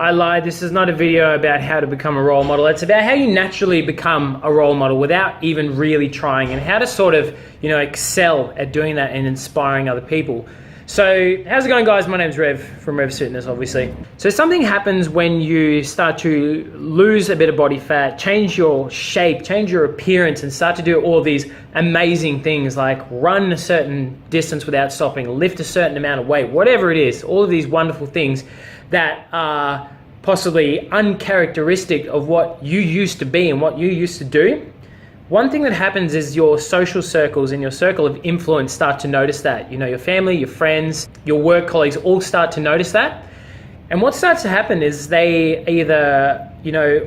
I lied. This is not a video about how to become a role model. It's about how you naturally become a role model without even really trying, and how to sort of, excel at doing that and inspiring other people. So how's it going, guys? My name's Rev from Rev's Fitness, obviously. So something happens when you start to lose a bit of body fat, change your shape, change your appearance, and start to do all of these amazing things like run a certain distance without stopping, lift a certain amount of weight, whatever it is, all of these wonderful things that are possibly uncharacteristic of what you used to be and what you used to do. One thing that happens is your social circles and your circle of influence start to notice that. Your family, your friends, your work colleagues all start to notice that. And what starts to happen is they either,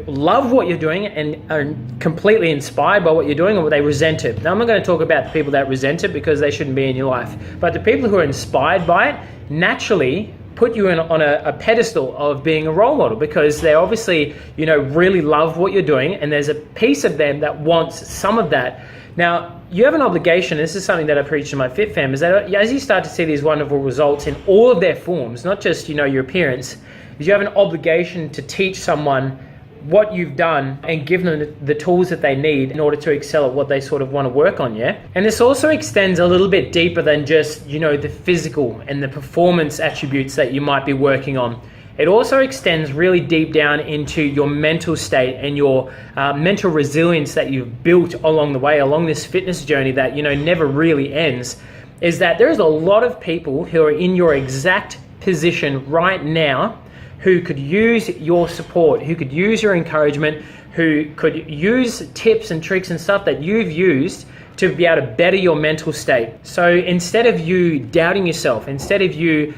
love what you're doing and are completely inspired by what you're doing, or they resent it. Now, I'm not going to talk about the people that resent it because they shouldn't be in your life. But the people who are inspired by it naturally put you on a pedestal of being a role model, because they obviously, really love what you're doing, and there's a piece of them that wants some of that. Now, you have an obligation. This is something that I preach to my Fit fam, is that as you start to see these wonderful results in all of their forms, not just, your appearance, is you have an obligation to teach someone what you've done and give them the tools that they need in order to excel at what they sort of want to work on, yeah? And this also extends a little bit deeper than just, the physical and the performance attributes that you might be working on. It also extends really deep down into your mental state and your mental resilience that you've built along the way, along this fitness journey that, never really ends. Is that there's a lot of people who are in your exact position right now who could use your support, who could use your encouragement, who could use tips and tricks and stuff that you've used to be able to better your mental state. So instead of you doubting yourself, instead of you,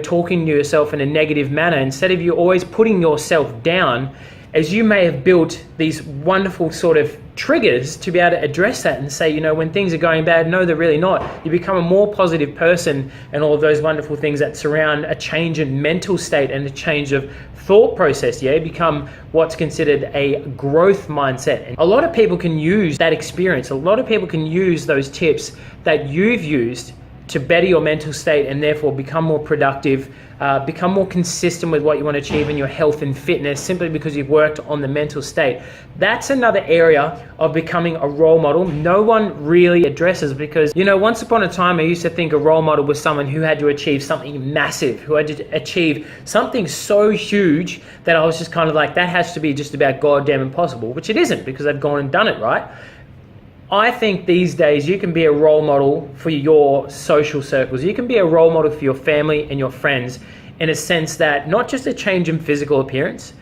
talking to yourself in a negative manner, instead of you always putting yourself down, as you may have built these wonderful sort of triggers to be able to address that and say, when things are going bad, no, they're really not. You become a more positive person, and all of those wonderful things that surround a change in mental state and a change of thought process, yeah? Become what's considered a growth mindset. And a lot of people can use that experience. A lot of people can use those tips that you've used to better your mental state, and therefore become more productive, become more consistent with what you want to achieve in your health and fitness, simply because you've worked on the mental state. That's another area of becoming a role model no one really addresses, because, once upon a time I used to think a role model was someone who had to achieve something massive, who had to achieve something so huge that I was just kind of like, that has to be just about goddamn impossible, which it isn't, because they've gone and done it, right? I think these days you can be a role model for your social circles. You can be a role model for your family and your friends, in a sense that not just a change in physical appearance,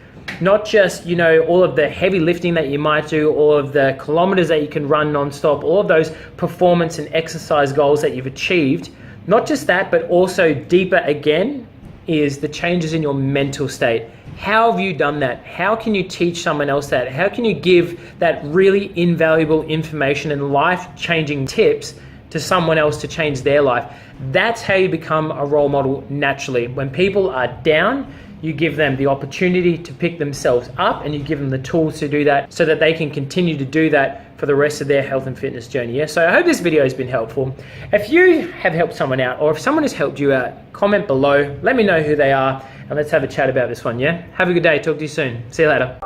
not just, all of the heavy lifting that you might do, all of the kilometers that you can run nonstop, all of those performance and exercise goals that you've achieved. Not just that, but also deeper again is the changes in your mental state. How have you done that? How can you teach someone else that? How can you give that really invaluable information and life-changing tips to someone else to change their life? That's how you become a role model naturally. When people are down, you give them the opportunity to pick themselves up, and you give them the tools to do that so that they can continue to do that for the rest of their health and fitness journey. Yeah? So I hope this video has been helpful. If you have helped someone out, or if someone has helped you out, comment below, let me know who they are, and let's have a chat about this one, yeah? Have a good day, talk to you soon. See you later.